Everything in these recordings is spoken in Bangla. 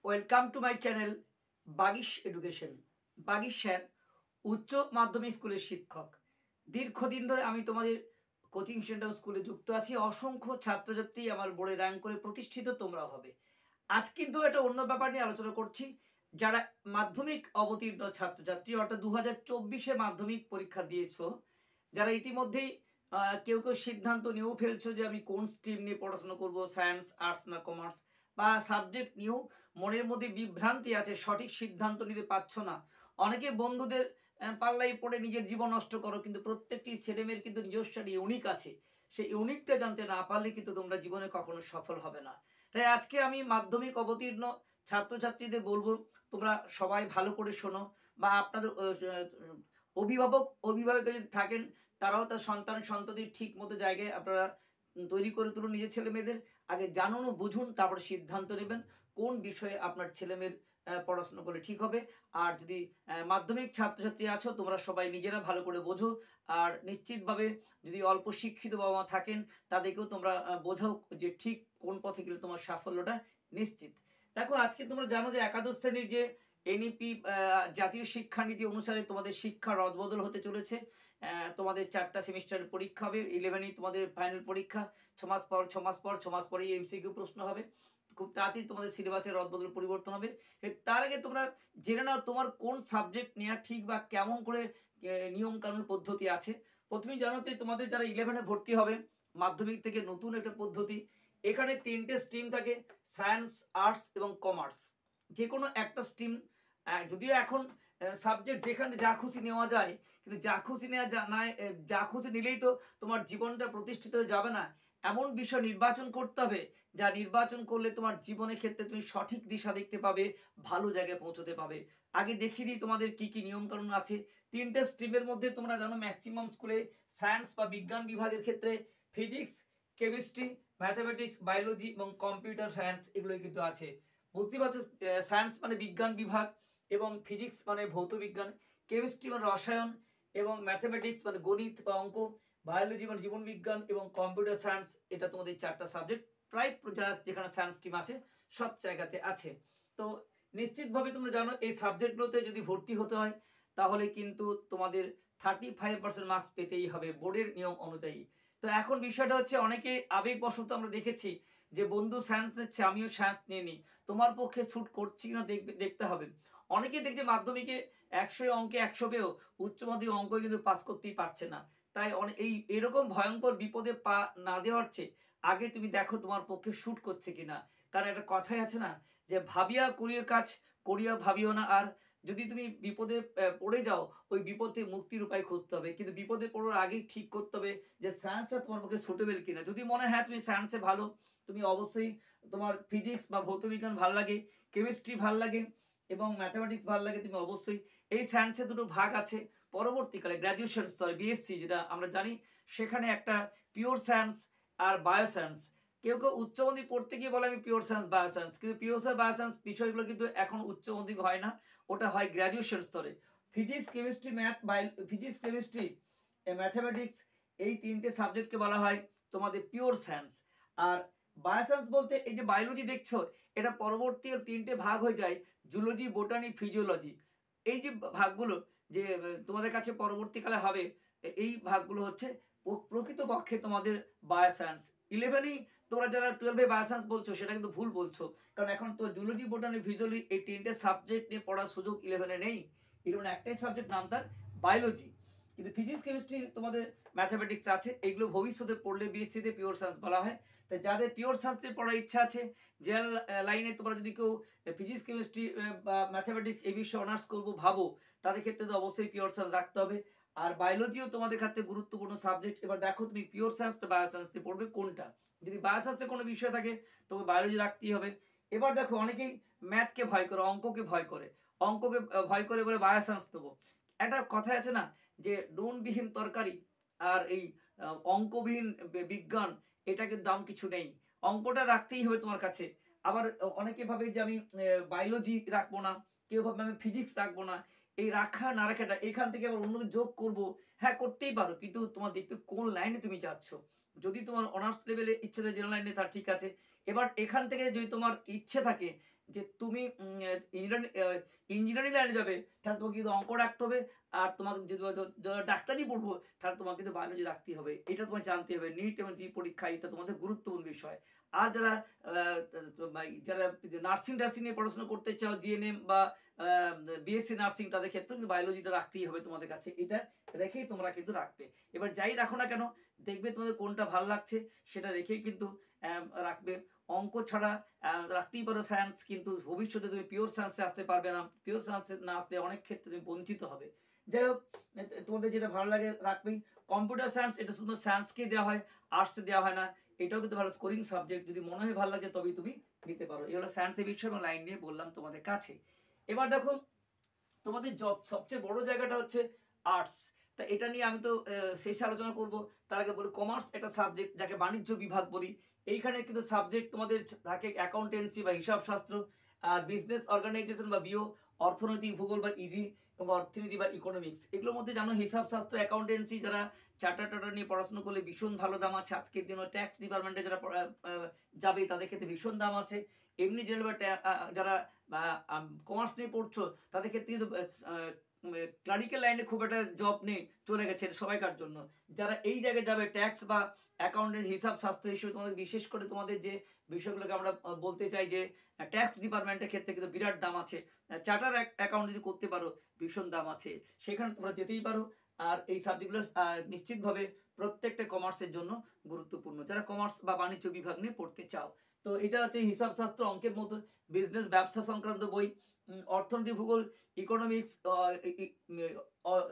Welcome to my channel Bagish education. Bagish sir উচ্চ মাধ্যমিক স্কুলের শিক্ষক। দীর্ঘদিন ধরে আমি তোমাদের কোচিং সেন্টার স্কুলে যুক্ত আছি। অসংখ্য ছাত্রছাত্রী আমার বোর্ডে র্যাঙ্ক করে প্রতিষ্ঠিত তোমরা হবে। আজ কিন্তু একটা অন্য ব্যাপার নিয়ে আলোচনা করছি। যারা মাধ্যমিক অবতীর্ণ ছাত্রছাত্রী অর্থাৎ 2024-এ মাধ্যমিক পরীক্ষা দিয়েছো, যারা ইতিমধ্যেই কেউ সিদ্ধান্ত নিয়েও ফেলছো যে আমি কোন স্ট্রিম নিয়ে পড়াশোনা করব, সায়েন্স, আর্টস না কমার্স, বা সাবজেক্ট নিয়েও মনের মধ্যে বিভ্রান্তি আছে, সঠিক সিদ্ধান্ত নিতে পারছো না। অনেকে বন্ধুদের পাল্লাই পড়ে নিজের জীবন নষ্ট করো, কিন্তু প্রত্যেকটি ছেলেমেয়ের কিন্তু নিজস্ব ইউনিক আছে। সেই ইউনিকটা জানতে না পারলে কিন্তু তোমরা জীবনে কখনো সফল হবে না। তাই আজকে আমি মাধ্যমিক অবতীর্ণ ছাত্রছাত্রীদের বলবো, তোমরা সবাই ভালো করে শোনো, বা আপনাদের অভিভাবক যদি থাকেন, তারাও তার সন্তান সন্ততির ঠিক মতো জায়গায় আপনারা তৈরি করে তুলুন নিজের ছেলে মেয়েদের। আগে জানুন ও বুঝুন, তারপর সিদ্ধান্ত নেবেন কোন বিষয়ে আপনার ছেলে মেয়ের পড়াশোনা করলে ঠিক হবে। আর যদি মাধ্যমিক ছাত্রছাত্রী আছো, তোমরা সবাই নিজেরা ভালো করে বোঝো। আর নিশ্চিতভাবে যদি অল্প শিক্ষিত বাবা মা থাকেন, তাদেরকেও তোমরা বোঝাও যে ঠিক কোন পথে গেলে তোমার সাফল্যটা নিশ্চিত। দেখো, আজকে তোমরা জানো যে একাদশ শ্রেণীর যে এনইপি জাতীয় শিক্ষানীতি অনুসারে তোমাদের শিক্ষা রদবদল হতে চলেছে। তোমাদের 4টা সেমিস্টারের পরীক্ষা হবে। 11ই তোমাদের ফাইনাল পরীক্ষা। 6 মাস পরেই এমসিকিউ প্রশ্ন হবে। খুব তাড়াতাড়ি তোমাদের সিলেবাসের রদবদল পরিবর্তন হবে। তার আগে তোমরা জেনে নাও তোমার কোন সাবজেক্ট নেওয়া ঠিক, বা কেমন করে নিয়ম কানুন পদ্ধতি আছে। প্রথমেই জানো যে তোমাদের যারা 11-এ ভর্তি হবে, মাধ্যমিক থেকে নতুন একটা পদ্ধতি। এখানে 3টে স্ট্রিম থাকে, সায়েন্স, আর্টস এবং কমার্স। যে কোনো একটা স্ট্রিম, যদিও এখন সাবজেক্ট যেখানে যা খুশি নেওয়া যায়, কিন্তু যা খুশি যা খুশি নিলেই তো তোমার জীবনটা প্রতিষ্ঠিত হয়ে যাবে না। এমন বিষয় নির্বাচন করতে হবে যা নির্বাচন করলে তোমার জীবনের ক্ষেত্রে তুমি সঠিক দিশা দেখতে পাবে, ভালো জায়গায় পৌঁছতে পাবে। আগে দেখিয়ে দিই তোমাদের কি কি নিয়ম কানুন আছে। 3টে স্ট্রিমের মধ্যে তোমরা জানো ম্যাক্সিমাম স্কুলে সায়েন্স বা বিজ্ঞান বিভাগের ক্ষেত্রে ফিজিক্স, কেমিস্ট্রি, ম্যাথামেটিক্স, বায়োলজি এবং কম্পিউটার সায়েন্স এগুলোই কিন্তু আছে। বুঝতে পারছো, সায়েন্স মানে বিজ্ঞান বিভাগ, এবং ফিজিক্স মানে ভৌত বিজ্ঞান, কেমিস্ট্রি মানে রসায়ন, এবং ম্যাথামেটিক্স মানে গণিত বা অঙ্ক, বায়োলজি মানে জীবন বিজ্ঞান, এবং কম্পিউটার সায়েন্স। এটা তোমাদের 4টা সাবজেক্ট প্রায় যারা যেখানে সায়েন্স টিম আছে সব জায়গাতে আছে। তো নিশ্চিতভাবে তোমরা জানো এই সাবজেক্টগুলোতে যদি ভর্তি হতে হয়, তাহলে কিন্তু তোমাদের 35% মার্কস পেতেই হবে বোর্ডের নিয়ম অনুযায়ী। তো এখন বিষয়টা হচ্ছে, অনেকে আবেগবশত আমরা দেখেছি যে বন্ধু সায়েন্স নিচ্ছে, আমিও সায়েন্স নিয়ে নিই। তোমার পক্ষে স্যুট করছি কিনা দেখতে হবে। অনেকে দেখছে মাধ্যমিকে 100 অঙ্কে 100 পেয়েও উচ্চ মাধ্যমিক অঙ্ক কিন্তু পাস করতেই পারছে না। তাই এরকম ভয়ঙ্কর বিপদে পা না দেওয়ার চেয়ে আগে তুমি দেখো তোমার পক্ষে শ্যুট করছে কিনা। কারণ একটা কথাই আছে না, যে ভাবিয়া করিও কাজ, করিয়া ভাবিও না। আর যদি তুমি বিপদে পড়ে যাও, ওই বিপদ থেকে মুক্তির উপায় খুঁজতে হবে। কিন্তু বিপদে পড়ার আগেই ঠিক করতে হবে যে সায়েন্সটা তোমার পক্ষে সুটেবল কিনা। যদি মনে হয় হ্যাঁ তুমি সায়েন্সে ভালো, তুমি অবশ্যই তোমার ফিজিক্স বা ভৌতবিজ্ঞান ভালো লাগে, কেমিস্ট্রি ভালো লাগে এবং ম্যাথামেটিক্স ভালো লাগে, তুমি অবশ্যই এই সায়েন্সে দুটো ভাগ আছে। পরবর্তীকালে গ্র্যাজুয়েশন স্তরে বিএসসি যেটা আমরা জানি, সেখানে একটা পিওর সায়েন্স আর বায়ো সায়েন্স। কেউ উচ্চ মাধ্যমিক পড়তে গিয়ে বলে আমি পিওর সায়েন্স বায়ো সায়েন্স, কিন্তু পিওর সায়েন্স বায়ো সায়েন্স বিষয়গুলো কিন্তু এখন উচ্চ মাধ্যমিক হয় না, ওটা হয় গ্র্যাজুয়েশন স্তরে। Physics chemistry physics chemistry mathematics, এই 3টে সাবজেক্টকে বলা হয় তোমাদের পিওর সায়েন্স। আর বায়োসায়েন্স বলতে এই যে বায়োলজি দেখছো, এটা পরবর্তী 3টে ভাগ হয়ে যায়, জুলজি, বোটানি, ফিজিওলজি। এই যে ভাগগুলো যে তোমাদের কাছে পরবর্তীকালে হবে, এই ভাগগুলো হচ্ছে প্রকৃতপক্ষে তোমাদের বায়োসায়েন্স। 11এই তোমরা যারা 12-এ বায়োসায়েন্স বলছো, সেটা কিন্তু ভুল বলছো। কারণ এখন তো জুলজি, বোটানি, ফিজিওলজি এই 3টে সাবজেক্ট নিয়ে পড়ার সুযোগ 11-এ নেই। 11-এ একটাই সাবজেক্ট, নাম তার বায়োলজি। কিন্তু ফিজিক্স কেমিস্ট্রি তোমাদের ম্যাথামেটিক্স আছে, এগুলো ভবিষ্যতে পড়লে বিএসসিতে পিওর সায়েন্স বলা হয়। তাই যাদের পিওর সায়েন্সে পড়ার ইচ্ছা আছে, যে লাইনে তোমরা যদি কেউ ফিজিক্স কেমিস্ট্রি বা ম্যাথামেটিক্স এই বিষয়ে অনার্স করবো ভাবো, তাদের ক্ষেত্রে তো অবশ্যই পিওর সায়েন্স রাখতে হবে। আর বায়োলজিও তোমাদের ক্ষেত্রে গুরুত্বপূর্ণ সাবজেক্ট। এবার দেখো তুমি পিওর সায়েন্স বা বায়োসায়েন্স নিয়ে পড়বে কোনটা। যদি বায়োসায়েন্সে কোনো বিষয় থাকে, তবে বায়োলজি রাখতেই হবে। এবার দেখো, অনেকেই ম্যাথকে ভয় করে, অঙ্ককে ভয় করে, ভয় করে বলে বায়োসায়েন্স নেবো। একটা কথা আছে না, যে নুনবিহীন তরকারি আর এই অঙ্কবিহীন বিজ্ঞান, এটা কিন্তু দাম কিছু নেই। অঙ্কটা রাখতেই হবে তোমার কাছে। আবার অনেকে ভাবে যে আমি বায়োলজি রাখবো না, কেউ ভাবে আমি ফিজিক্স রাখবো না। এই রাখা না রাখাটা, এখান থেকে আবার অন্য যোগ করব, হ্যাঁ করতেই পারো, কিন্তু তোমার দেখতে কোন লাইনে তুমি যাচ্ছ। যদি তোমার অনার্স লেভেলে ইচ্ছে থাকে জেনারেল লাইনে, তার ঠিক আছে। এবার এখান থেকে যদি তোমার ইচ্ছে থাকে যে তুমি ইঞ্জিনিয়ারিং লাইনে যাবে তাহলে তোমাকে কিন্তু অঙ্ক রাখতে হবে, আর তোমাকে যদি ডাক্তারি পড়বো তাহলে তোমাকে কিন্তু বায়োলজি রাখতেই হবে। এটা তোমার জানতে হবে। নিট এবং জি পরীক্ষা এটা তোমাদের গুরুত্বপূর্ণ বিষয়। আর যারা যারা নার্সিং টার্সিং নিয়ে পড়াশোনা করতে চাও, জিএনএম বা বিএসসি নার্সিং, তাদের ক্ষেত্রে কিন্তু বায়োলজিটা রাখতেই হবে তোমাদের কাছে। এটা রেখেই তোমরা কিন্তু রাখবে। এবার যাই রাখো না কেন, দেখবে তোমাদের কোনটা ভালো লাগছে সেটা রেখেই কিন্তু রাখবে। অঙ্ক ছাড়া রাখতেই পারো সায়েন্স, কিন্তু ভবিষ্যতে তুমি পিওর সায়েন্সে আসতে পারবে না। পিওর সায়েন্সে না আসলে অনেক ক্ষেত্রে তুমি বঞ্চিত হবে। যাই হোক, তোমাদের যেটা ভালো লাগে রাখবেই। কম্পিউটার সায়েন্স এটা শুধু সায়েন্সকে দেওয়া হয়, আর্টসে দেওয়া হয় না। এটাও কিন্তু ভালো স্কোরিং সাবজেক্ট, যদি মনে হয় ভালো লাগে তবেই তুমি নিতে পারো। এই হলো সায়েন্সের বিষয় এবং লাইন নিয়ে বললাম তোমাদের কাছে। এবার দেখো, তোমাদের সবচেয়ে বড় জায়গাটা হচ্ছে আর্টস। তা এটা নিয়ে আমি তো শেষে আলোচনা করব। তার আগে বলি, কমার্স একটা সাবজেক্ট যাকে বাণিজ্য বিভাগ বলি। এইখানে কিন্তু সাবজেক্ট তোমাদের থাকে অ্যাকাউন্টেন্সি বা হিসাব শাস্ত্র, আর বিজনেস অর্গানাইজেশন বা বিও, অর্থনীতি ভূগোল বা ইজি, এবং অর্থনীতি বা ইকোনমিক্স। এগুলোর মধ্যে জানো হিসাব শাস্ত্র, অ্যাকাউন্টেন্সি যারা চার্টার টার্টার নিয়ে পড়াশোনা করলে ভীষণ ভালো দাম আছে আজকের দিনে। ট্যাক্স ডিপার্টমেন্টে যারা যাবে তাদের ক্ষেত্রে ভীষণ দাম আছে। এমনি যারা কমার্স নিয়ে পড়ছো তাদের ক্ষেত্রে কিন্তু ক্লারিক্যাল লাইনে খুব একটা জব নেই, চলে গেছে সবাইকার জন্য। যারা এই জায়গায় যাবে ট্যাক্স বা অ্যাকাউন্টেন্ট, হিসাব শাস্ত্র হিসেবে, তোমাদের বিশেষ করে তোমাদের যে বিষয়গুলোকে আমরা বলতে চাই যে ট্যাক্স ডিপার্টমেন্টের ক্ষেত্রে কিন্তু বিরাট দাম আছে। চার্টার অ্যাকাউন্ট যদি করতে পারো ভীষণ দাম আছে, সেখানে তোমরা যেতেই পারো। আর এই সাবজেক্টগুলো নিশ্চিতভাবে প্রত্যেকটা কমার্সের জন্য গুরুত্বপূর্ণ, যারা কমার্স বা বাণিজ্য বিভাগ নিয়ে পড়তে চাও। তো এটা হচ্ছে হিসাব শাস্ত্র, অঙ্কের মতো বিজনেস ব্যবসা সংক্রান্ত বই। অর্থনীতি ভূগোল, ইকোনমিক্স,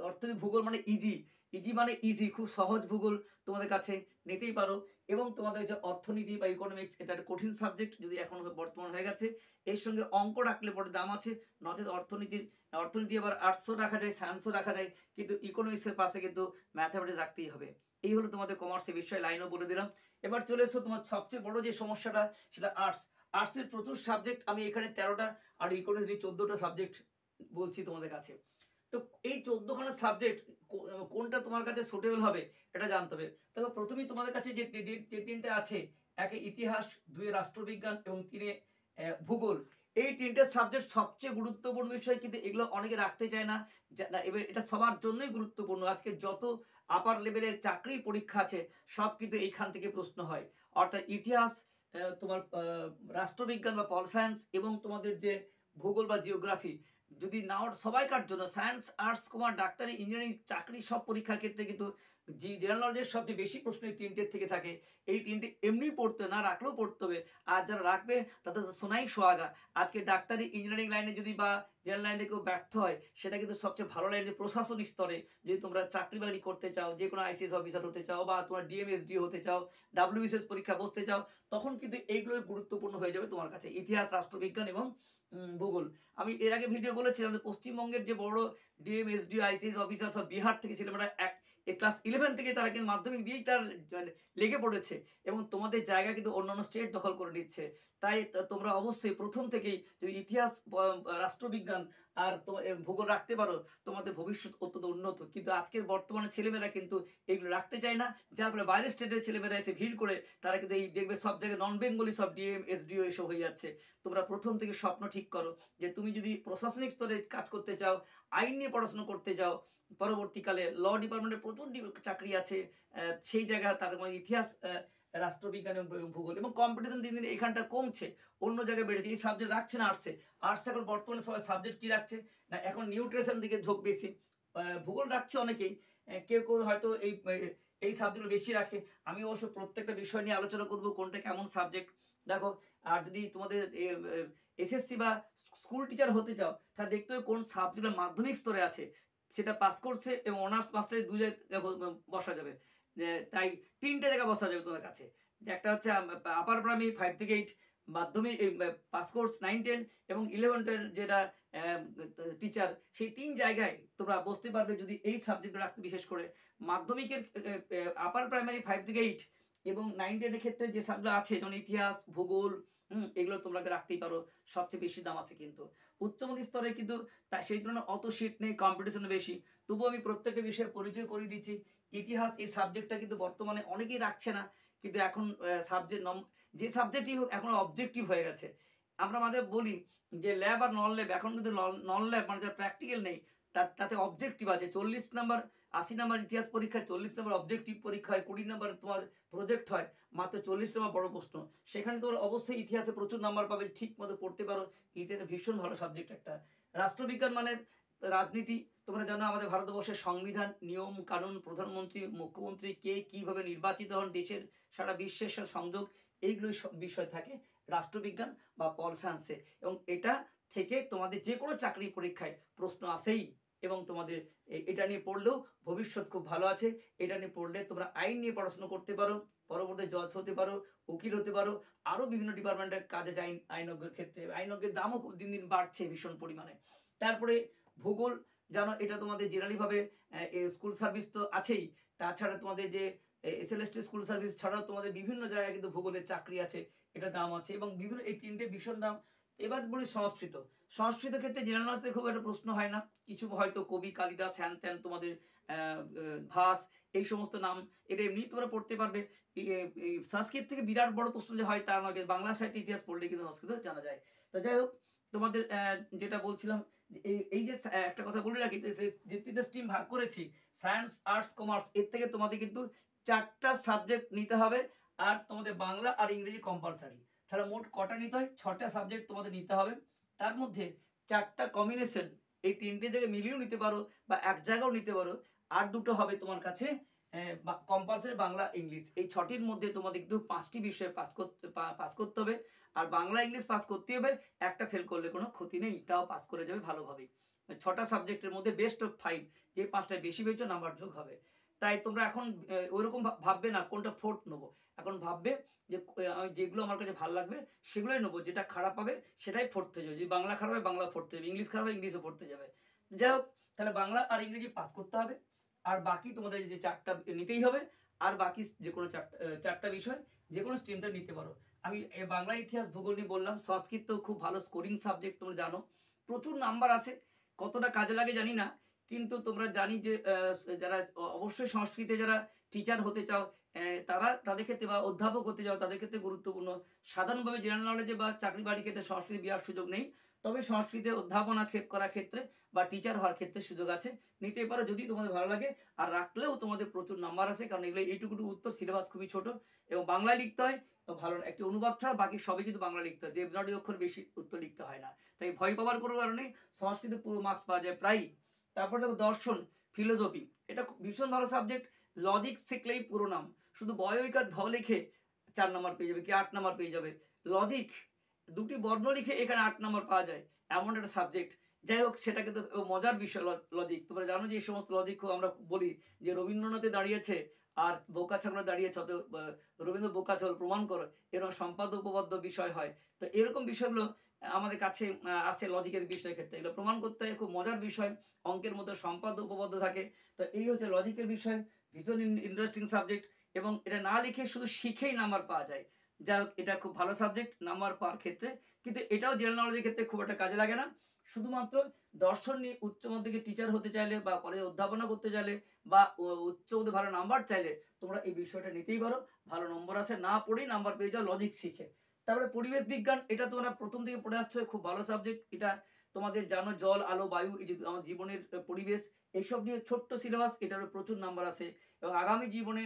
অর্থনীতি ভূগোল মানে ইজি, ইজি মানে ইজি, খুব সহজ ভূগোল তোমাদের কাছে নিতেই পারো। এবং তোমাদের যে অর্থনীতি বা ইকোনমিক্স, এটা একটা কঠিন সাবজেক্ট, যদি এখন বর্তমান হয়ে গেছে। এর সঙ্গে অঙ্ক রাখলে পরে দাম আছে, নচেত অর্থনীতি আবার আর্টসও রাখা যায়, সায়েন্সও রাখা যায়, কিন্তু ইকোনমিক্সের পাশে কিন্তু ম্যাথামেটিক্স রাখতেই হবে। এই হলো তোমাদের কমার্সের বিষয়, লাইনও বলে দিলাম। এবার চলে এসো তোমার সবচেয়ে বড় যে সমস্যাটা, সেটা আর্টস। আর্টসের প্রচুর সাবজেক্ট, আমি এখানে 13টা আর ইকোনমিক্স 14টা সাবজেক্ট বলছি তোমাদের কাছে। তো এই 14খানা সাবজেক্ট কোনটা তোমার কাছে সুটেবল হবে এটা জানতে হবে। তবে প্রথমেই তোমাদের কাছে যে তিনটে আছে, একে ইতিহাস, দুয়ে রাষ্ট্রবিজ্ঞান এবং তিনে ভূগোল। এই তিনটে সাবজেক্ট সবচেয়ে গুরুত্বপূর্ণ বিষয়, কিন্তু এগুলো অনেকে রাখতে চায় না। এবার এটা সবার জন্যই গুরুত্বপূর্ণ। আজকে যত আপার লেভেলের চাকরির পরীক্ষা আছে সব কিন্তু এইখান থেকে প্রশ্ন হয়। অর্থাৎ ইতিহাস, তোমার রাষ্ট্রবিজ্ঞান বা পল সায়েন্স, এবং তোমাদের যে ভূগোল বা জিওগ্রাফি, যদি নাও সবাইকার জন্য সায়েন্স, আর্টস, কমার্স, ডাক্তারি, ইঞ্জিনিয়ারিং, চাকরি সব পরীক্ষার ক্ষেত্রে কিন্তু জেনারেল নলেজের সবচেয়ে বেশি প্রশ্ন এই তিনটের থেকে থাকে। এই তিনটে এমনি পড়তে না রাখলেও পড়তে হবে, আর যারা রাখবে তাদের তো সোনাই সোহাগা। আজকে ডাক্তারি, ইঞ্জিনিয়ারিং লাইনে যদি বা জেনারেল লাইনে কেউ ব্যর্থ হয়, সেটা কিন্তু সবচেয়ে ভালো লাইনে প্রশাসনিক স্তরে যদি তোমরা চাকরি বাকরি করতে চাও, যে কোনো আইসিএস অফিসার হতে চাও, বা তোমার ডিএমএসডি হতে চাও, ডাব্লিউবিসিএস পরীক্ষা বসতে চাও, তখন কিন্তু এইগুলোই গুরুত্বপূর্ণ হয়ে যাবে তোমার কাছে, ইতিহাস, রাষ্ট্রবিজ্ঞান এবং ভূগোল। আমি এর আগে ভিডিও বলেছি, আমাদের পশ্চিমবঙ্গের যে বড় ডিএমএসডি আইসিএস অফিসার সব বিহার থেকে ছেলেমেয়েরা ক্লাস 11 থেকে তারা কিন্তু মাধ্যমিক দিয়েই তার লেগে পড়েছে, এবং তোমাদের জায়গা কিন্তু অন্যান্য স্টেট দখল করে নিচ্ছে। তাই তোমরা অবশ্যই প্রথম থেকেই যদি ইতিহাস, রাষ্ট্রবিজ্ঞান আর ভূগোল রাখতে পারো, তোমাদের ভবিষ্যৎ অত্যন্ত উন্নত। কিন্তু আজকের বর্তমানে ছেলেমেয়েরা কিন্তু এগুলো রাখতে চায় না, যার ফলে বাইরের স্টেটের ছেলেমেয়েরা এসে ভিড় করে তারা কিন্তু এই দেখবে সব জায়গায় নন বেঙ্গলি সব ডিএম, এসডিও এসব হয়ে যাচ্ছে। তোমরা প্রথম থেকে স্বপ্ন ঠিক করো যে তুমি যদি প্রশাসনিক স্তরে কাজ করতে চাও, আইন নিয়ে পড়াশোনা করতে চাও, পরবর্তীকালে ল ডিপার্টমেন্টে প্রচুর চাকরি আছে, সেই জায়গায় তাদের মধ্যে ইতিহাস, রাষ্ট্রবিজ্ঞান এবং ভূগোল। এবং কম্পিটিশন দিন দিন এখানটা কমছে, অন্য জায়গায় বেড়েছে, এই সাবজেক্ট রাখছে না আর্টসে। আর্টস এখন বর্তমানে সবাই সাবজেক্ট কি রাখছে না, এখন নিউট্রিশন দিকে ঝোঁক বেশি। ভূগোল রাখছে অনেকেই, কেউ কেউ হয়তো এই সাবজেক্টগুলো বেশি রাখে। আমি অবশ্য প্রত্যেকটা বিষয় নিয়ে আলোচনা করব কোনটা কেমন সাবজেক্ট। দেখো, আর যদি তোমাদের এসএসসি বা স্কুল টিচার হতে চাও, তাহলে দেখতে হবে কোন সাবজেক্ট মাধ্যমিক স্তরে আছে, সেটা পাস করছে, এবং অনার্স মাস্টারে 2 জায়গায় বসা যাবে। তাই 3টে জায়গায় বসা যাবে তোমার কাছে, যে একটা হচ্ছে আপার প্রাইমারি 5 থেকে 8, মাধ্যমিক পাস কোর্স 9, 10 এবং 11 যেটা টিচার, সেই 3 জায়গায় তোমরা বসতে পারবে যদি এই সাবজেক্ট রাখতে। বিশেষ করে মাধ্যমিকের আপার প্রাইমারি 5 থেকে 8 এবং 9, 10 এর ক্ষেত্রে যে সাবজেক্ট আছে, যেমন ইতিহাস, ভূগোল, এগুলো তোমরা রাখতেই পারো, সবচেয়ে বেশি দাম আছে। কিন্তু উচ্চ মাধ্যমিক স্তরে কিন্তু সেই তুলনায় অত সিট নেই, কম্পিটিশন বেশি। তবুও আমি প্রত্যেকটা বিষয়ে পরিচয় করিয়ে দিচ্ছি। ইতিহাস এই সাবজেক্টটা কিন্তু বর্তমানে অনেকেই রাখছে না, কিন্তু এখন যে সাবজেক্টই হোক এখন অবজেক্টিভ হয়ে গেছে। আমরা মাঝে বলি যে ল্যাব আর নন ল্যাব, এখন কিন্তু নন ল্যাব মানে যারা প্র্যাকটিক্যাল নেই তাতে অবজেক্টিভ আছে 40 নাম্বার, 80 নাম্বার ইতিহাস পরীক্ষায় 40 নাম্বার অবজেক্টিভ পরীক্ষা হয়, 20 নাম্বার তোমার প্রজেক্ট হয়, মাত্র 40 নাম্বার বড় প্রশ্ন। সেখানে তোমার অবশ্যই ইতিহাসে প্রচুর নাম্বার পাবে, ঠিক মতো পড়তে পারো। ইতিহাসে ভীষণ ভালো সাবজেক্ট একটা। রাষ্ট্রবিজ্ঞান মানে রাজনীতি, তোমরা জানো আমাদের ভারতবর্ষের সংবিধান, নিয়ম কানুন, প্রধানমন্ত্রী মুখ্যমন্ত্রী কে কিভাবে নির্বাচিত হন, দেশের সারা বিশ্বের সাথে সংযোগ, এইগুলোই সব বিষয় থাকে রাষ্ট্রবিজ্ঞান বা পল সায়েন্সে। এবং এটা থেকে তোমাদের যে কোনো চাকরি পরীক্ষায় প্রশ্ন আসেই। এবং তোমাদের এটা নিয়ে পড়লেও ভবিষ্যৎ খুব ভালো আছে। এটা নিয়ে পড়লে তোমরা আইন নিয়ে পড়াশোনা করতে পারো, পরবর্তী জজ হতে পারো, উকিল হতে পারো, আরও বিভিন্ন ডিপার্টমেন্টের কাজে যায়। আইনজ্ঞের ক্ষেত্রে আইনজ্ঞের দামও খুব দিন দিন বাড়ছে ভীষণ পরিমাণে। তারপরে ভূগোল জানো, এটা তোমাদের জেনারেলিভাবে স্কুল সার্ভিস তো আছেই, তাছাড়া তোমাদের যে এসএলএসটি স্কুল সার্ভিস ছাড়াও তোমাদের বিভিন্ন জায়গায় কিন্তু ভূগোলের চাকরি আছে, এটা দাম আছে এবং বিভিন্ন এই তিনটে ভীষণ দাম। এবার বলি সংস্কৃত। সংস্কৃত ক্ষেত্রে জেনারেল নলেজে খুব একটা প্রশ্ন হয় না, কিছু হয়তো কবি কালিদাস হ্যান ত্যান তোমাদের ভাস এই সমস্ত নাম এটা এমনি তোমরা পড়তে পারবে। সংস্কৃত থেকে বিরাট বড় প্রশ্ন যে হয় তার নয়, বাংলা সাহিত্য ইতিহাস পড়লে কিন্তু সংস্কৃত জানা যায়। তো যাই হোক, তোমাদের যেটা বলছিলাম এই যে একটা কথা বলে রাখি, যে তিনটে স্ট্রিম ভাগ করেছি সায়েন্স আর্টস কমার্স, এর থেকে তোমাদের কিন্তু 4টা সাবজেক্ট নিতে হবে, আর তোমাদের বাংলা আর ইংরেজি কম্পালসারি। তাহলে মোট কটা নিতে হয়? 6টা সাবজেক্ট তোমাদের নিতে হবে, তার মধ্যে 4টা কম্বিনেশন, এই তিনটে জায়গায় মিলিয়েও নিতে পারো বা এক জায়গাও নিতে পারো। আর দুটো হবে তোমার কাছে কম্পালসারি বাংলা ইংলিশ। এই 6টির মধ্যে তোমাদের কিন্তু 5টি বিষয়ে পাস করতে হবে, আর বাংলা ইংলিশ পাস করতে হবে। একটা ফেল করলে কোনো ক্ষতি নেই, তাও পাস করে যাবে ভালোভাবে। 6টা সাবজেক্টের মধ্যে বেস্ট অফ 5, যে 5টায় বেশি পেয়েছো নাম্বার যোগ হবে। তাই তোমরা এখন ওইরকম ভাববে না কোনটা ফোর্থ নেবো, এখন ভাববে যে আমি যেগুলো আমার কাছে ভালো লাগবে সেগুলোই নেবো, যেটা খারাপ হবে সেটাই ফোর্থে যাবে। যদি বাংলা খারাপ হয় বাংলা ফোর্থে যাবে, ইংলিশ খারাপ হয় ইংলিশও ফোর্থে যাবে। যাই হোক, তাহলে বাংলা আর ইংরেজি পাস করতে হবে, আর বাকি তোমাদের যে 4টা নিতেই হবে, আর বাকি যে কোনো 4টা বিষয় যে কোনো স্ট্রিমটা নিতে পারো। আমি বাংলা ইতিহাস ভূগোল নিয়ে বললাম। সংস্কৃত খুব ভালো স্কোরিং সাবজেক্ট, তোমরা জানো প্রচুর নাম্বার আসে, কতটা কাজে লাগে জানি না, কিন্তু তোমরা জানি যে যারা অবশ্যই সংস্কৃতে যারা টিচার হতে চাও তারা, তাদের ক্ষেত্রে বা অধ্যাপক হতে চাও তাদের ক্ষেত্রে গুরুত্বপূর্ণ। সাধারণভাবে জেনারেল নলেজে বা চাকরি বাড়ির ক্ষেত্রে সংস্কৃত বিরাট সুযোগ নেই, তবে সংস্কৃতে অধ্যাপনা করার ক্ষেত্রে বা টিচার হওয়ার ক্ষেত্রে সুযোগ আছে, নিতে পারো যদি তোমাদের ভালো লাগে। আর রাখলেও তোমাদের প্রচুর নাম্বার আছে, কারণ এগুলো এইটুকু উত্তর, সিলেবাস খুবই ছোট এবং বাংলায় লিখতে হয়। ভালো একটি অনুবাদ ছাড়া বাকি সবই কিন্তু বাংলা লিখতে হয়, দেবনাগরী অক্ষর বেশি উত্তর লিখতে হয় না, তাই ভয় পাওয়ার কোনো কারণে সংস্কৃতে পুরো মার্কস পাওয়া যায় প্রায়। তারপর দেখো দর্শন, ফিলোসফি, এটা ভীষণ ভালো সাবজেক্ট। লজিক শিখলেই পুরো নাম, শুধু বয়ইকার ধ লিখে 4 নাম্বার পেয়ে যাবে, কি 8 নাম্বার পেয়ে যাবে। লজিক দুটি বর্ণ লিখে এখানে 8 নাম্বার পাওয়া যায়, এমন একটা সাবজেক্ট। যাই হোক, সেটা কিন্তু মজার বিষয় লজিক। তোমরা জানো যে এই সমস্ত লজিক আমরা বলি যে রবীন্দ্রনাথে দাঁড়িয়েছে আর বোকা ছাগলে দাঁড়িয়েছে, অত রবীন্দ্র বোকা ছাগল প্রমাণ করো, এরকম সম্পাদ্য উপপাদ্য বিষয় হয়। তো এরকম বিষয়গুলো আমাদের কাছে আছে লজিকের বিষয়ের ক্ষেত্রে, এগুলো প্রমাণ করতে হয়, খুব মজার বিষয়। অঙ্কের মধ্যে সম্পাদ্য উপপাদ্য থাকে। তো এই হচ্ছে লজিকের বিষয়, ভীষণ ইন্টারেস্টিং সাবজেক্ট। এবং এটা না লিখে শুধু শিখেই নাম্বার পাওয়া যায়। যাই হোক, এটা খুব ভালো সাবজেক্ট নাম্বার পাওয়ার ক্ষেত্রে, কিন্তু এটাও জেনারেল নলেজের ক্ষেত্রে খুব একটা কাজে লাগে না। শুধুমাত্র দর্শন নিয়ে উচ্চ মাধ্যমিকে টিচার হতে চাইলে বা কলেজে অধ্যাপনা করতে চাইলে বা উচ্চ মাধ্যমিকে ভালো নাম্বার চাইলে তোমরা এই বিষয়টা নিতেই পারো, ভালো নম্বর আসে, না পড়েই নাম্বার পেয়ে যাও লজিক শিখে। তারপরে পরিবেশ বিজ্ঞান, এটা তোমরা প্রথম থেকে পড়ে আসছো, খুব ভালো সাবজেক্ট। এটা তোমাদের জানো জল আলো বায়ু, এই যে আমার জীবনের পরিবেশ, এইসব নিয়ে ছোট্ট সিলেবাস, এটারও প্রচুর নাম্বার আছে। এবং আগামী জীবনে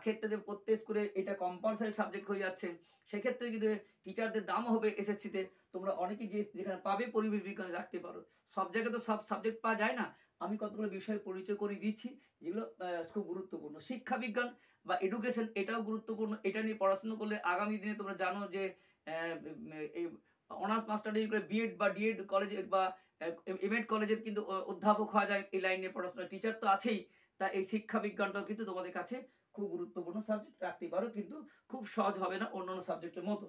ক্ষেত্রে প্রত্যেক স্কুলে এটা কম্পালসারি সাবজেক্ট হয়ে যাচ্ছে, সেক্ষেত্রে কিন্তু টিচারদের দাম হবে এসএসসিতে। তোমরা অনেকেই যেখানে পাবে পরিবেশ বিজ্ঞানে রাখতে পারো, সব জায়গায় তো সব সাবজেক্ট পাওয়া যায় না। আমি কতগুলো বিষয় পরিচয় করে দিচ্ছি যেগুলো খুব গুরুত্বপূর্ণ। শিক্ষা বিজ্ঞান বা এডুকেশন, এটাও গুরুত্বপূর্ণ। এটা নিয়ে পড়াশোনা করলে আগামী দিনে তোমরা জানো যে এই অনার্স মাস্টার ডিগ্রি করে বিএড বা ডিএড কলেজের বা এমএড কলেজের কিন্তু অধ্যাপক হওয়া যায় এই লাইন নিয়ে পড়াশোনা। টিচার তো আছেই, তা এই শিক্ষা বিজ্ঞানটাও কিন্তু তোমাদের কাছে খুব গুরুত্বপূর্ণ সাবজেক্ট রাখতে পারো, কিন্তু খুব সহজ হবে না অন্যান্য সাবজেক্টের মতো।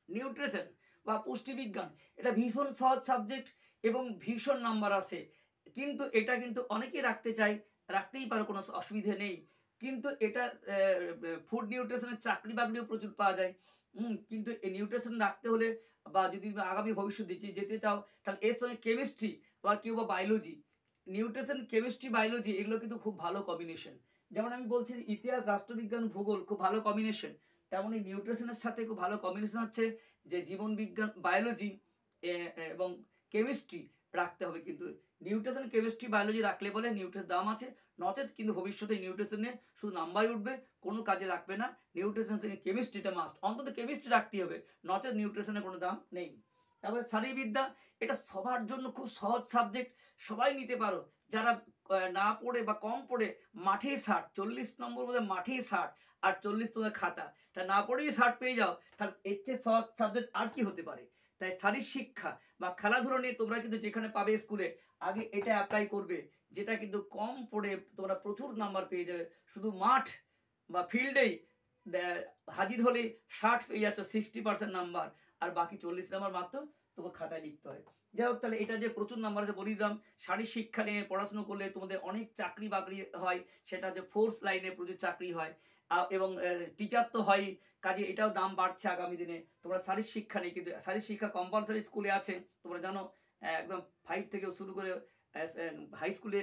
নিউট্রিশন বা পুষ্টিবিজ্ঞান, এটা ভীষণ সহজ সাবজেক্ট এবং ভীষণ নাম্বার আসে, কিন্তু এটা কিন্তু অনেকেই রাখতে চায়, রাখতেই পারো, কোনো অসুবিধে নেই। কিন্তু এটা ফুড নিউট্রিশনের চাকরি বাকরিও প্রচুর পাওয়া যায়। কিন্তু এই নিউট্রিশন রাখতে হলে বা যদি আগামী ভবিষ্যতে যেতে চাও, তাহলে এর সঙ্গে কেমিস্ট্রি বা কেউ বা বায়োলজি, নিউট্রিশন কেমিস্ট্রি বায়োলজি এগুলো কিন্তু খুব ভালো কম্বিনেশন। যেমন আমি বলছি ইতিহাস রাষ্ট্রবিজ্ঞান ভূগোল খুব ভালো কম্বিনেশন, তেমনই নিউট্রিশনের সাথে খুব ভালো কম্বিনেশন হচ্ছে যে জীবন বিজ্ঞান, বায়োলজি এবং কেমিস্ট্রি রাখতে হবে। কিন্তু নিউট্রিশন, কেমিস্ট্রি, বায়োলজি রাখলে বলে নিউট্রিশন দাম আছে, নচেত কিন্তু ভবিষ্যতে নিউট্রিশন নিয়ে শুধু নাম্বারই উঠবে, কোনো কাজে লাগবে না। নিউট্রিশন থেকে কেমিস্ট্রিটা মাস্ট, অন্তত কেমিস্ট্রি রাখতেই হবে, নচেত নিউট্রিশনের কোনো দাম নেই। তারপরে শারীরবিদ্যা, এটা সবার জন্য খুব সহজ সাবজেক্ট, সবাই নিতে পারো। যারা না পড়ে বা কম পড়ে মাঠেই 60, 40 নম্বর মধ্যে মাঠেই 60 আর 40 তোমাদের খাতা, তা না পড়েই 60 পেয়ে যাও, তাহলে এর চেয়ে সহজ সাবজেক্ট আর কি হতে পারে। তাই শারীর শিক্ষা বা খেলাধুলা নিয়ে তোমরা কিন্তু যেখানে পাবে স্কুলে, আগে এটা অ্যাপ্লাই করবে, যেটা কিন্তু কম পড়ে তোমরা প্রচুর নাম্বার পেয়ে যাবে। শুধু মাঠ বা ফিল্ডেই হাজির হলে 60 পেয়ে যাচ্ছ, 60% নাম্বার, আর বাকি 40 নাম্বার মাত্র তোমার খাতায় লিখতে হয়। যাই হোক, তাহলে এটা যে প্রচুর নাম্বার আছে বলে দিলাম। শারীর শিক্ষা নিয়ে পড়াশোনা করলে তোমাদের অনেক চাকরি বাকরি হয়, সেটা হচ্ছে ফোর্স লাইনে প্রচুর চাকরি হয়, এবং টিচার তো হয়, কাজে এটাও দাম বাড়ছে আগামী দিনে। তোমরা শারীর শিক্ষা নেই, কিন্তু শারীর শিক্ষা কম্পালসারি স্কুলে আছে, তোমরা জানো, একদম 5 থেকে শুরু করে হাই স্কুলে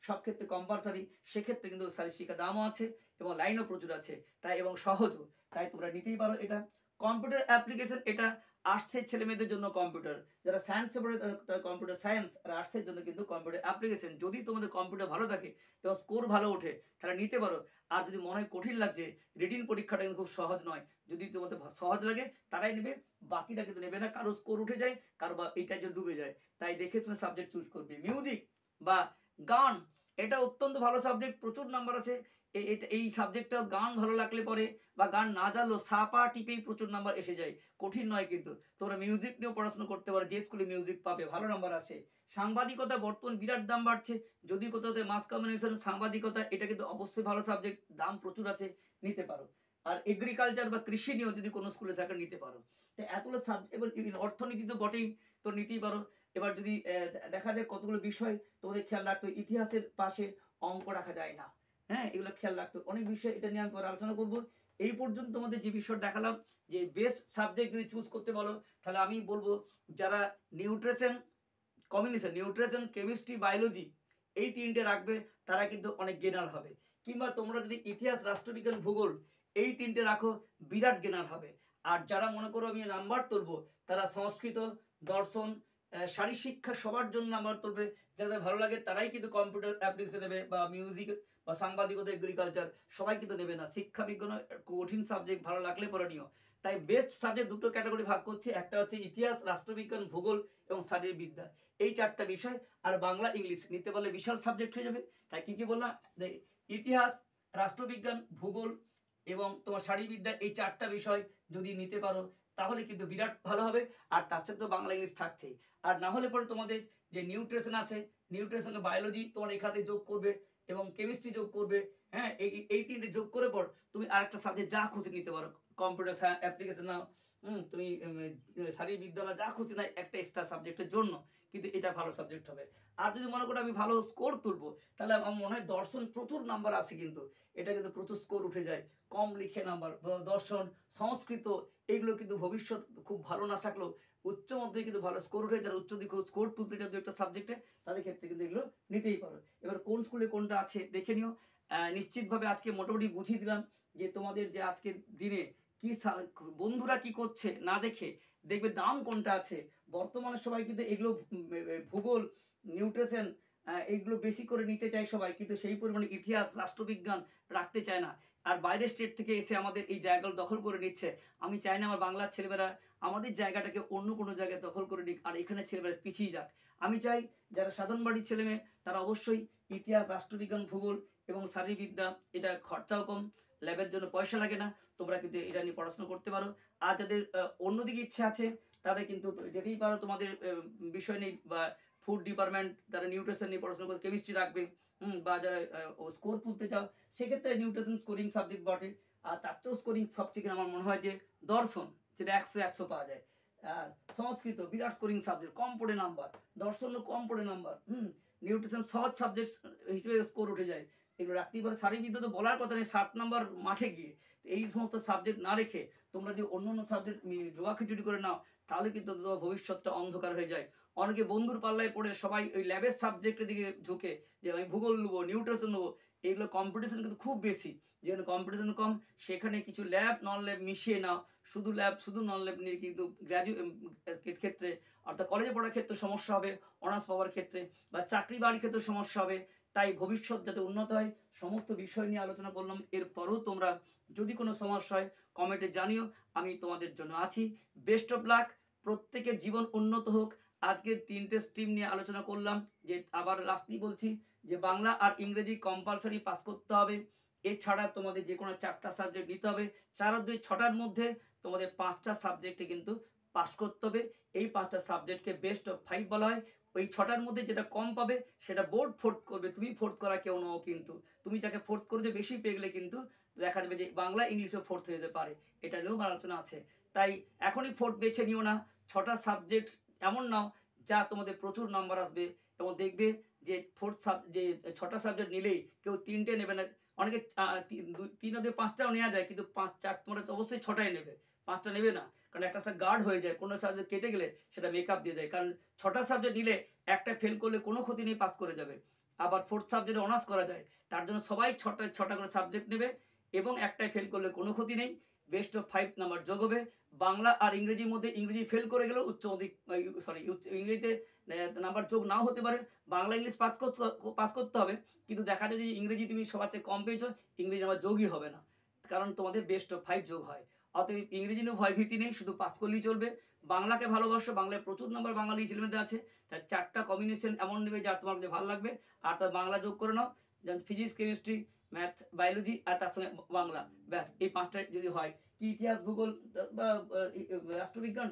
সব ক্ষেত্রে কম্পালসারি। সেক্ষেত্রে কিন্তু শারীর শিক্ষা দামও আছে এবং লাইনও প্রচুর আছে, তাই এবং সহজও, তাই তোমরা নিতেই পারো এটা। কম্পিউটার অ্যাপ্লিকেশন, এটা আর্টসের ছেলে মেয়েদের জন্য কম্পিউটার, যারা সায়েন্সে পড়ে তারা কম্পিউটার সায়েন্স, আর আর্টসের জন্য কিন্তু কম্পিউটার অ্যাপ্লিকেশন। যদি তোমাদের কম্পিউটার ভালো থাকে এবং স্কোর ভালো ওঠে, তাহলে নিতে পারো। আর যদি মনে হয় কঠিন লাগছে, রিটিন পরীক্ষাটা কিন্তু খুব সহজ নয়, যদি তোমাদের সহজ লাগে তারাই নেবে, বাকিটা কিন্তু নেবে না। কারো স্কোর উঠে যায়, কারো বা এইটার জন্য ডুবে যায়, তাই দেখে শুনে সাবজেক্ট চুজ করবে। মিউজিক বা গান, এটা অত্যন্ত ভালো সাবজেক্ট, প্রচুর নাম্বার আছে। এই সাবজেক্টটা গান ভালো লাগলে পরে, বা গান না জানলেও সাপা টিপেই প্রচুর নাম্বার এসে যায়, কঠিন নয় কিন্তু। তোমরা মিউজিক নিয়েও পড়াশোনা করতে পারো, যে স্কুলে মিউজিক পাবে ভালো নাম্বার আসে। সাংবাদিকতা বর্তমান বিরাট দাম বাড়ছে, যদি কোথাও মাস কমিউনিকেশন, সাংবাদিকতা, এটা কিন্তু অবশ্যই ভালো সাবজেক্ট, দাম প্রচুর আছে, নিতে পারো। আর এগ্রিকালচার বা কৃষি নিয়েও যদি কোনো স্কুলে থাকে নিতে পারো। তো এতগুলো সাবজেক্ট, এবার অর্থনীতি তো বটেই, তো নিতেই পারো। এবার যদি দেখা যায় কতগুলো বিষয় তোমাদের খেয়াল রাখতে, ইতিহাসের পাশে অঙ্ক রাখা যায় না, হ্যাঁ, এগুলো খেয়াল রাখতে অনেক বিষয়, এটা নিয়ে আমি পরে আলোচনা করবো। এই পর্যন্ত তোমাদের যে বিষয় দেখালাম, যে বেস্ট সাবজেক্ট যদি চুজ করতে বলো, তাহলে আমি বলবো যারা nutrition combination, nutrition, chemistry, biology, এই তিনটে রাখবে, তারা কিন্তু অনেক গেনার হবে। কিংবা তোমরা যদি ইতিহাস, রাষ্ট্রবিজ্ঞান, ভূগোল, এই তিনটে রাখো, বিরাট গেনার হবে। আর যারা মনে করো আমি নাম্বার তুলবো, তারা সংস্কৃত, দর্শন, শারীর শিক্ষা সবার জন্য নাম্বার তুলবে। যাদের ভালো লাগে তারাই কিন্তু কম্পিউটার অ্যাপ্লিকেশন নেবে, বা মিউজিক বা সাংবাদিকতা, এগ্রিকালচার, সবাই কিন্তু নেবে না। শিক্ষা বিজ্ঞান কঠিন সাবজেক্ট, ভালো লাগলে পড়ে নিও। তাই বেস্ট সাবজেক্ট দুটো ক্যাটাগরি ভাগ করছে, একটা হচ্ছে ইতিহাস, রাষ্ট্রবিজ্ঞান, ভূগোল এবং শারীরবিদ্যা, এই চারটা বিষয়। আর বাংলা, ইংলিশ নিতে পারলে বিশাল সাবজেক্ট হয়ে যাবে। তাই কি কি বললাম, ইতিহাস, রাষ্ট্রবিজ্ঞান, ভূগোল এবং তোমার শারীরবিদ্যা, এই চারটা বিষয় যদি নিতে পারো, তাহলে কিন্তু বিরাট ভালো হবে। আর তার সাথে তো বাংলা, ইংলিশ থাকছেই। আর না হলে পরে তোমাদের যে নিউট্রিশন আছে, নিউট্রিশন বায়োলজি তোমার এখানে যোগ করবে এবং কেমিস্ট্রি যোগ করবে, হ্যাঁ, এই তিনটে যোগ করে পর তুমি আরেকটা সাবজেক্ট যা খুশি নিতে পারো, কম্পিউটার অ্যাপ্লিকেশন নাও, তুমি শারীরবিদ্যা না, যা খুশি না, একটা এক্সট্রা সাবজেক্টের জন্য, কিন্তু এটা ভালো সাবজেক্ট হবে। আর যদি মনে করো আমি ভালো স্কোর তুলবো, তাহলে আমার মনে হয় দর্শন, প্রচুর নাম্বার আসে কিন্তু, এটা কিন্তু প্রচুর স্কোর উঠে যায়, কম লিখে নাম্বার। দর্শন, সংস্কৃত, এইগুলো কিন্তু ভবিষ্যৎ খুব ভালো না থাকলেও উচ্চ মাধ্যমিকে কিন্তু ভালো স্কোর উঠে, যারা উচ্চ দিকে স্কোর তুলতে চাও একটা সাবজেক্টে, তাদের ক্ষেত্রে কিন্তু এগুলো নিতেই পারো। এবার কোন স্কুলে কোনটা আছে দেখে নিও। নিশ্চিতভাবে আজকে মোটামুটি বুঝিয়ে দিলাম যে তোমাদের যে আজকের দিনে কি বন্ধুরা কি করছে না দেখে দেখবে দাম কোনটা আছে। বর্তমানে সবাই কিন্তু এগুলো ভূগোল, নিউট্রিশন, এইগুলো বেশি করে নিতে চায় সবাই, কিন্তু সেই পরিমাণে ইতিহাস, রাষ্ট্রবিজ্ঞান রাখতে চায় না। আর বাইরের স্টেট থেকে এসে আমাদের এই জায়গাগুলো দখল করে নিচ্ছে। আমি চাই না আমার বাংলার ছেলেমেয়েরা আমাদের জায়গাটাকে অন্য কোনো জায়গায় দখল করে নিক, আর এখানে ছেলেমেয়েরা পিছিয়ে যাক। আমি চাই যারা সাধারণ বাড়ির ছেলেমেয়ে, তারা অবশ্যই ইতিহাস, রাষ্ট্রবিজ্ঞান, ভূগোল এবং শারীরবিদ্যা, এটা খরচাও কম, ল্যাবের জন্য পয়সা লাগে না, তোমরা কিন্তু এটা নিয়ে পড়াশোনা করতে পারো। আর যাদের অন্যদিকে ইচ্ছা আছে, তারা কিন্তু যেতেই পারো, তোমাদের বিষয় নেই, বা ফুড ডিপার্টমেন্ট, যারা নিউট্রিশন নিয়ে পড়াশোনা করে কেমিস্ট্রি রাখবে, বা যারা স্কোর তুলতে চাও, সেক্ষেত্রে নিউট্রিশন স্কোরিং সাবজেক্ট বটে। আর তার চেয়েও স্কোরিং সবথেকে আমার মনে হয় যে দর্শন, যেটা 100 পাওয়া যায়। সংস্কৃত বিরাট স্কোরিং সাবজেক্ট, কম পড়ে নাম্বার, দর্শনও কম পড়ে নাম্বার, নিউট্রিশন সহজ সাবজেক্ট হিসেবে স্কোর উঠে যায়, এগুলো রাখতেই পারে। শারীরবিদ্যা তো বলার কথা নেই, 60 নাম্বার মাঠে গিয়ে। এই সমস্ত সাবজেক্ট না রেখে তোমরা যদি অন্য অন্য সাবজেক্ট জোগা খিচুড়ি করে নাও, তাহলে কিন্তু তোমার ভবিষ্যৎটা অন্ধকার হয়ে যায়। অনেকে বন্ধুর পাল্লায় পড়ে সবাই ওই ল্যাবের সাবজেক্টের দিকে ঝুঁকে, যে আমি ভূগোল নেবো, নিউট্রিশন নেবো। এগুলো কম্পিটিশন কিন্তু খুব বেশি, যেখানে কম্পিটিশন কম সেখানে কিছু ল্যাব নন ল্যাব মিশিয়ে নাও। শুধু ল্যাব শুধু নন ল্যাব নিয়ে কিন্তু ক্ষেত্রে, অর্থাৎ কলেজে পড়ার ক্ষেত্রে সমস্যা হবে, অনার্স পাওয়ার ক্ষেত্রে বা চাকরি বাড়ির ক্ষেত্রে সমস্যা হবে। তাই ভবিষ্যৎ যাতে উন্নত হয় সমস্ত বিষয় নিয়ে আলোচনা করলাম। এরপরও তোমরা যদি কোনো সমস্যা হয় কমেন্টে জানিও, আমি তোমাদের জন্য আছি। বেস্ট অফ লাক, প্রত্যেকের জীবন উন্নত হোক। আজকের 3টে স্ট্রিম নিয়ে আলোচনা করলাম, যে আবার লাস্টলি বলছি যে বাংলা আর ইংরেজি কম্পালসারি পাস করতে হবে। এছাড়া তোমাদের যে কোনো 4টা সাবজেক্ট নিতে হবে। 4 আর 2 6টার মধ্যে তোমাদের 5টা সাবজেক্টে কিন্তু পাস করতে হবে। এই 5টা সাবজেক্টকে বেস্ট অফ 5 বলা হয়। ওই 6টার মধ্যে যেটা কম পাবে সেটা বোর্ড ফোর্থ করবে, তুমি ফোর্থ করা কেউ নও। কিন্তু তুমি যাকে ফোর্থ করেছো বেশি পেয়ে গেলে কিন্তু দেখা যাবে যে বাংলা ইংলিশও ফোর্থ হয়ে যেতে পারে, এটা নিয়েও আলোচনা আছে। তাই এখনই ফোর্থ বেছে নিও না, 6টা সাবজেক্ট এমন নাও যা তোমাদের প্রচুর নাম্বার আসবে। এবং দেখবে যে যে 6টা সাবজেক্ট নিলেই কেউ 3টে নেবে না। অনেকে 3 অথবা 5টাও নেওয়া যায়, কিন্তু 5 4 তোমরা অবশ্যই 6টাই নেবে, 5টা নেবে না। কারণ একটা গার্ড হয়ে যায়, কোনো সাবজেক্ট কেটে গেলে সেটা মেকআপ দিয়ে দেয়। কারণ 6টা সাবজেক্ট নিলে একটা ফেল করলে কোনো ক্ষতি নেই, পাস করে যাবে। আবার ফোর্থ সাবজেক্টে অনার্স করা যায়, তার জন্য সবাই 6টা করে সাবজেক্ট নেবে এবং একটাই ফেল করলে কোনো ক্ষতি নেই। বেস্ট অফ 5 নাম্বার যোগ হবে। বাংলা আর ইংরেজির মধ্যে ইংরেজি ফেল করে গেলেও ইংরেজিতে নাম্বার যোগ নাও হতে পারে। বাংলা ইংলিশ পাস করতে হবে, কিন্তু দেখা যায় যে ইংরেজি তুমি সবার চেয়ে কম পেয়েছো, ইংরেজি নাম্বার যোগই হবে না, কারণ তোমাদের বেস্ট অফ 5 যোগ হয়। অতএব ইংরেজি নিয়েও ভয় ভীতি নেই, শুধু পাস করলেই চলবে। বাংলাকে ভালোবাসো, বাংলায় প্রচুর নাম্বার বাঙালি ছেলেমেয়েদের আছে, তাই 4টা কম্বিনেশন এমন নেবে যা তোমার ভালো লাগবে। আর তার বাংলা যোগ করে নাও, যেমন ফিজিক্স, কেমিস্ট্রি, ম্যাথ, বায়োলজি আর তার সঙ্গে বাংলা, ব্যাস এই 5টায় যদি হয়। কি ইতিহাস, ভূগোল বা রাষ্ট্রবিজ্ঞান,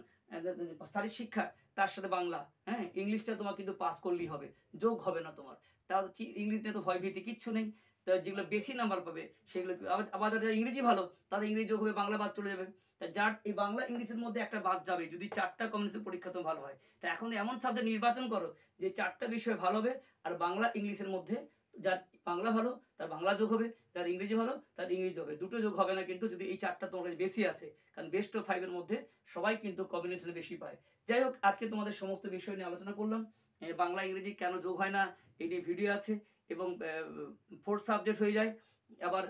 শারীরিক শিক্ষা, তার সাথে বাংলা, হ্যাঁ ইংলিশটা তোমার কিন্তু পাস করলেই হবে, যোগ হবে না তোমার। তাহলে ইংলিশ নিয়ে তো ভয় ভীতি কিচ্ছু নেই। তো যেগুলো বেশি নাম্বার পাবে সেগুলো, আবার যাদের ইংরেজি ভালো তাদের ইংরেজি যোগ হবে, বাংলা বাদ চলে যাবে। তা যার এই বাংলা ইংলিশের মধ্যে একটা বাদ যাবে যদি 4টা কম্বিনেশন পরীক্ষা তো ভালো হয়। তা এখন এমন সাবজেক্ট নির্বাচন করো যে 4টা বিষয় ভালো হবে, আর বাংলা ইংলিশের মধ্যে যার বাংলা ভালো তার বাংলা যোগ হবে, যার ইংরেজি ভালো তার ইংরেজি হবে। দুটো যোগ হবে না কিন্তু যদি এই 4টা তোমার বেশি আসে, কারণ বেস্ট অফ 5 এর মধ্যে সবাই কিন্তু কম্বিনেশনে বেশি পায়। যাই হোক, আজকে তোমাদের সমস্ত বিষয় নিয়ে আলোচনা করলাম। বাংলা ইংরেজি কেন যোগ হয় না এই নিয়ে ভিডিও আছে, এবং 4 সাবজেক্ট হয়ে যায়। আবার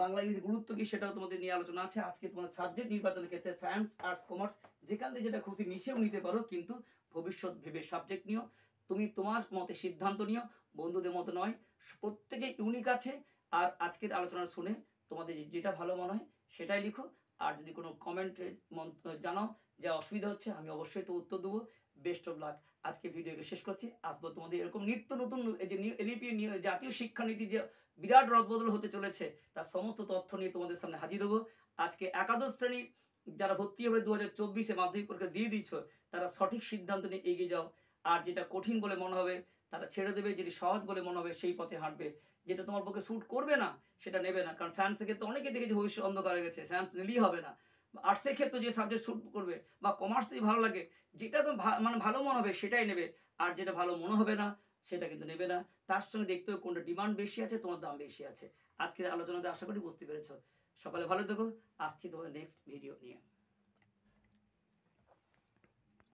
বাংলা ইংরেজি গুরুত্ব কি সেটাও তোমাদের নিয়ে আলোচনা আছে। আজকে তোমার সাবজেক্ট নির্বাচনের ক্ষেত্রে সায়েন্স, আর্টস, কমার্স যেখান থেকে যেটা খুশি মিশেও নিতে পারো, কিন্তু ভবিষ্যৎ ভেবে সাবজেক্ট নিও। তুমি তোমার মতে সিদ্ধান্ত নিও, বন্ধুদের মতো নয়। প্রত্যেকে ইউনিক আছে। আর আজকের আলোচনা শুনে তোমাদের যেটা ভালো মনে হয় সেটাই লিখো। আর যদি কোনো কমেন্টে জানাও যে অসুবিধা হচ্ছে, আমি অবশ্যই তো উত্তর দেবো। Best of luck. আজকে ভিডিওকে শেষ করছি। আসবো তোমাদের এরকম নিত্য নতুন এই যে এনইপি জাতীয় শিক্ষানীতি যে বিরাট রদবদল হতে চলেছে তার সমস্ত তথ্য নিয়ে তোমাদের সামনে হাজির হবো। আজকে একাদশ শ্রেণীর যারা ভর্তি হবে 2024-এ মাধ্যমিক পরীক্ষা দিয়ে দিচ্ছ, তারা সঠিক সিদ্ধান্ত নিয়ে এগিয়ে যাও। আর যেটা কঠিন বলে মনে হবে তারা ছেড়ে দেবে, যেটি সহজ বলে মনে হবে সেই পথে হাঁটবে। যেটা তোমার পক্ষে শ্যুট করবে না সেটা নেবে না, কারণ সায়েন্সের ক্ষেত্রে অনেকে দেখেছে ভবিষ্যৎ অন্ধকার হয়ে গেছে, সায়েন্স নিলেই হবে না। আর্টসের ক্ষেত্রে যে সাবজেক্ট শ্যুট করবে বা কমার্সই ভালো লাগে, যেটা তো মানে ভালো মনে হবে সেটাই নেবে। আর যেটা ভালো মনে হবে না সেটা কিন্তু নেবে না। তার সঙ্গে দেখতে হবে কোনটা ডিমান্ড বেশি আছে, তোমার দাম বেশি আছে। আজকের আলোচনাতে আশা করি বুঝতে পেরেছো। সকালে ভালো থেকো, আসছি তোমাদের নেক্সট ভিডিও নিয়ে।